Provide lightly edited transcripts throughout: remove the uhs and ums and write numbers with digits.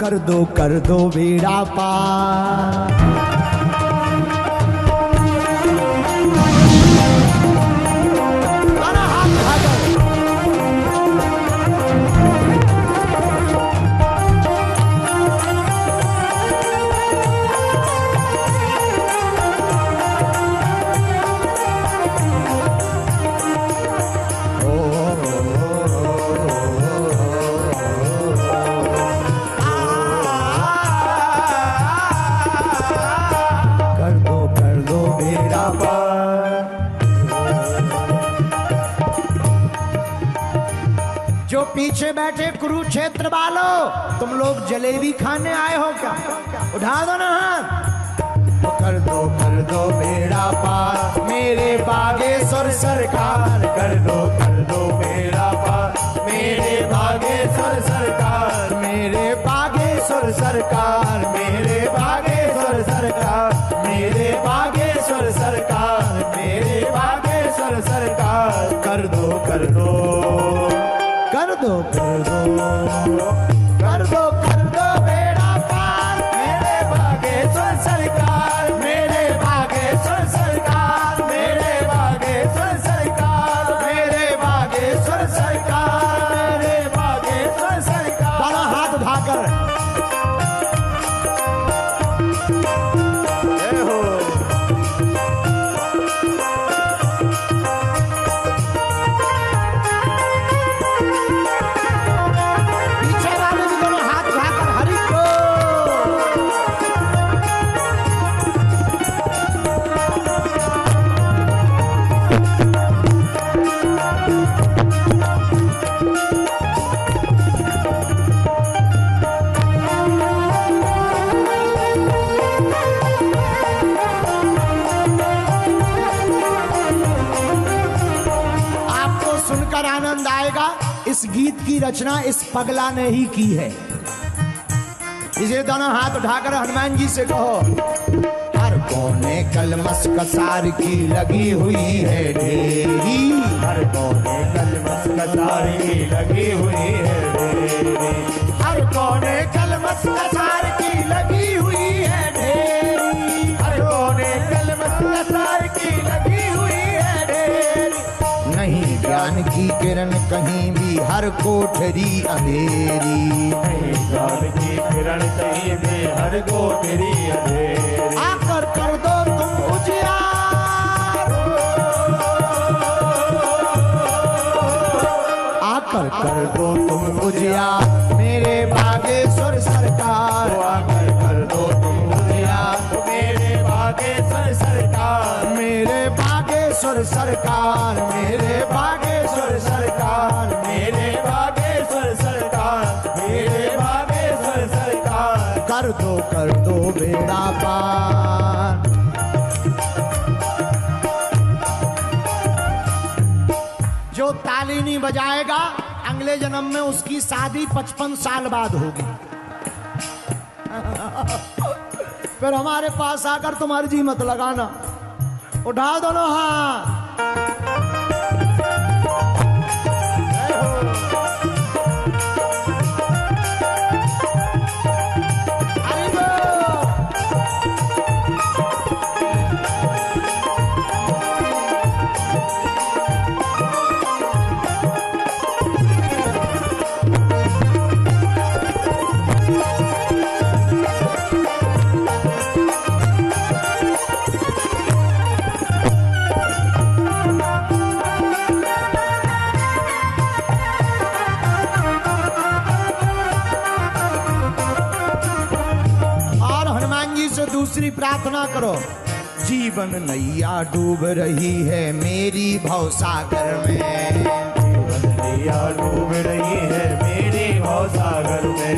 कर दो बेड़ा पार। जो पीछे बैठे कुरुक्षेत्र वालों, तुम लोग जलेबी खाने आए हो क्या? उठा दो ना हाथ। कर दो बेड़ा पार मेरे बागेश्वर सरकार। कर दो बेड़ा पार मेरे बागेश्वर सरकार। मेरे बागेश्वर सरकार। मेरे बागेश्वर सरकार। मेरे बागेश्वर सरकार। मेरे बागेश्वर सरकार। कर दो बेड़ा पार मेरे बागेश्वर सरकार। मेरे बागेश्वर सरकार। मेरे बागेश्वर सरकार। मेरे बागेश्वर सरकार। मेरे बागेश्वर सरकार। बड़ा हाथ उठाकर आनंद आएगा। इस गीत की रचना इस पगला ने ही की है। इसे दोनों हाथ उठाकर हनुमान जी से कहो, हर कोने कलमस कसार की लगी हुई है ढेरी। हर कोने कलमस कसार की लगी हुई है ढेरी। हर कोने कलमस कसार की लगी हुई है ढेरी। हर कोने कलमस कसार की लगी हुई है ढेरी। नहीं ज्ञान की किरण कहीं भी, हर कोठरी अंधेरी। नहीं ज्ञान की किरण कहीं भी, हर कोठरी अंधेरी। आकर कर दो तुम उजियार। आकर कर दो तुम उजियार मेरे बागेश्वर सरकार। आकर कर दो तुम उजियार मेरे बागेश्वर सरकार। मेरे बागेश्वर सरकार। मेरे बागेश्वर सरकार। मेरे बागेश्वर सरकार। मेरे बागेश्वर सरकार। कर दो बेड़ा पार। जो ताली नहीं बजाएगा अगले जन्म में उसकी शादी 55 साल बाद होगी। फिर हमारे पास आकर तुम्हारी जी मत लगाना। उठा दो ना हाथ। दूसरी प्रार्थना करो, जीवन नैया डूब रही है मेरी भवसागर में। जीवन नैया डूब रही है मेरी भवसागर में।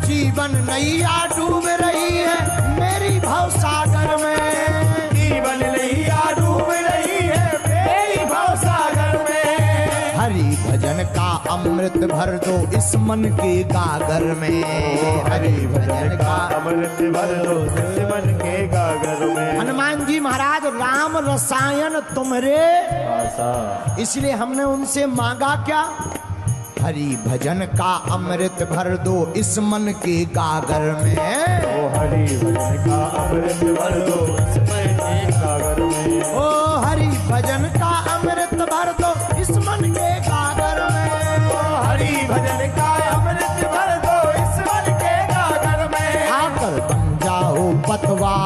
जीवन नैया डूब रही है मेरी भवसागर में। जीवन नैया डूब रही है मेरी भवसागर में। हरि भजन का अमृत भर दो इस मन के गागर में। हरि भजन का अमृत भर दो इस मन के गागर में। हनुमान जी महाराज राम रसायन तुम्हारे, इसलिए हमने उनसे मांगा क्या? हरि भजन का अमृत भर दो इस मन के गागर में। ओ हरि भजन का अमृत भर दो इस मन के गागर में। ओ हरि भजन का अमृत भर दो इस मन के गागर में। ओ हरि भजन का अमृत भर दो इस मन के गागर में। आकर बन जाओ पतवार।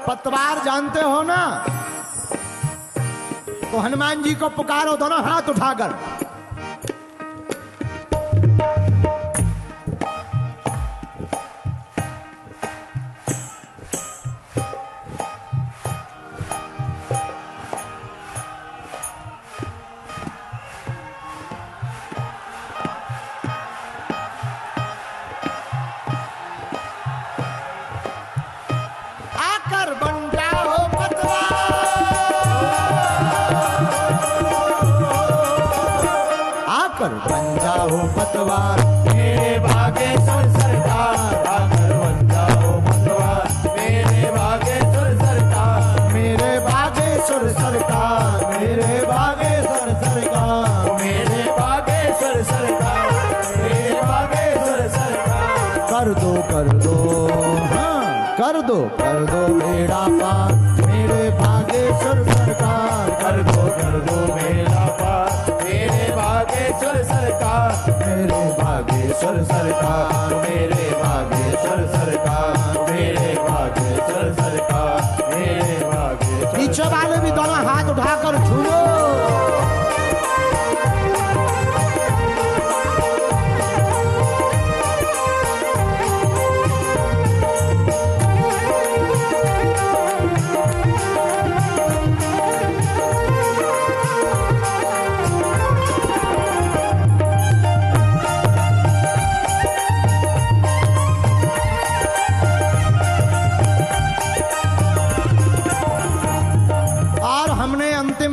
पतवार जानते हो ना, तो हनुमान जी को पुकारो दोनों हाथ उठाकर। आकर बन जाओ पतवार। मेरे भागेश्वर सरकार आकर बन जाओ पतवार। मेरे भागेश्वर सरकार। मेरे भागेश्वर सरकार। मेरे भागेश्वर सरकार। मेरे भागेश्वर सरकार। मेरे भागेश्वर सरकार। कर दो हाँ कर दो बेड़ा पार। मेरे भागेश्वर सरकार। कर दो मेरा पार। मेरे भागेश्वर सरकार। मेरे भागेश्वर सरकार। मेरे भागेश्वर सरकार। मेरे भागेश्वर सरकार। मेरे भागेश्वर। पीछे वाले भी दोनों हाथ उठाकर छूलो।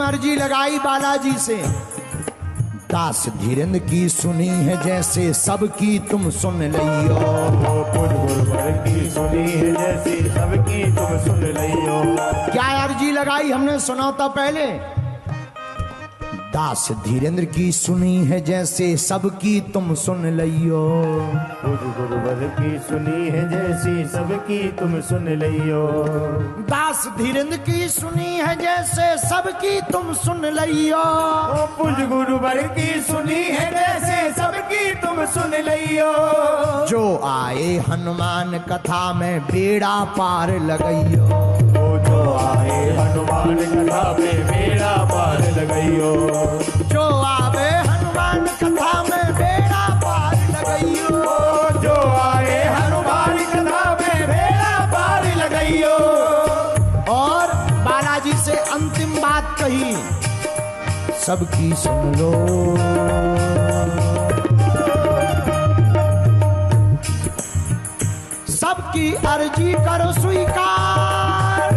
अर्जी लगाई बालाजी से। दास धीरेन्द्र की सुनी है जैसे सबकी तुम सुन लियो। गुरुवर की सुनी है जैसे सबकी तुम सुन लियो। क्या अर्जी लगाई हमने सुना था पहले। दास धीरेन्द्र की सुनी है जैसे सबकी तुम सुन लियो। गुरुवर की सुनी है जैसी सबकी तुम सुन लियो। दास धीरेन्द्र की सुनी है जैसे सबकी तुम सुन लियो। पूज गुरुवर की सुनी है जैसे सबकी तुम सुन लियो। जो आए हनुमान कथा में बेड़ा पार लगइयो। जो आए हनुमान कथा में बेड़ा पार लगइयो। जो आवे हनुमान कथा में बेड़ा पार लगइयो। जो आए हनुमान कथा में बेड़ा पार लगइयो। और बालाजी से अंतिम बात कही, सबकी सुन लो। सबकी अर्जी करो स्वीकार।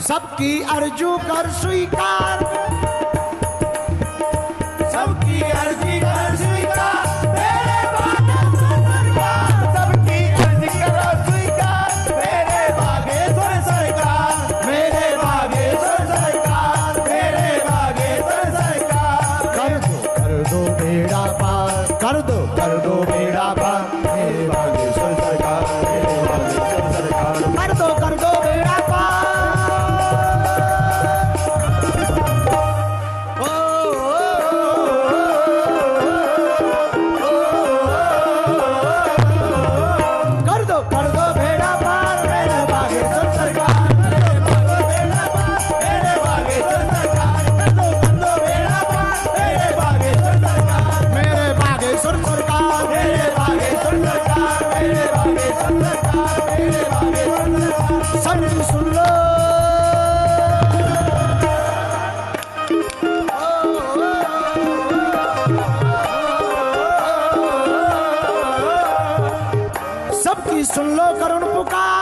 सबकी अर्जू कर स्वीकार। सबकी अर्जी कर स्वीकार। मेरे भागेश्वर सरकार। सबकी अर्जी करो स्वीकार। मेरे भागेश्वर सरकार। मेरे भागेश्वर सरकार। मेरे भागेश्वर सरकार। कर दो बेड़ा पार। कर दो बेड़ा पार। मेरे भागेश्वर सरकार। मेरे भागेश्वर सरकार। कर दो बेड़ा पार। सुन लो। सबकी सुन लो करुण पुकार।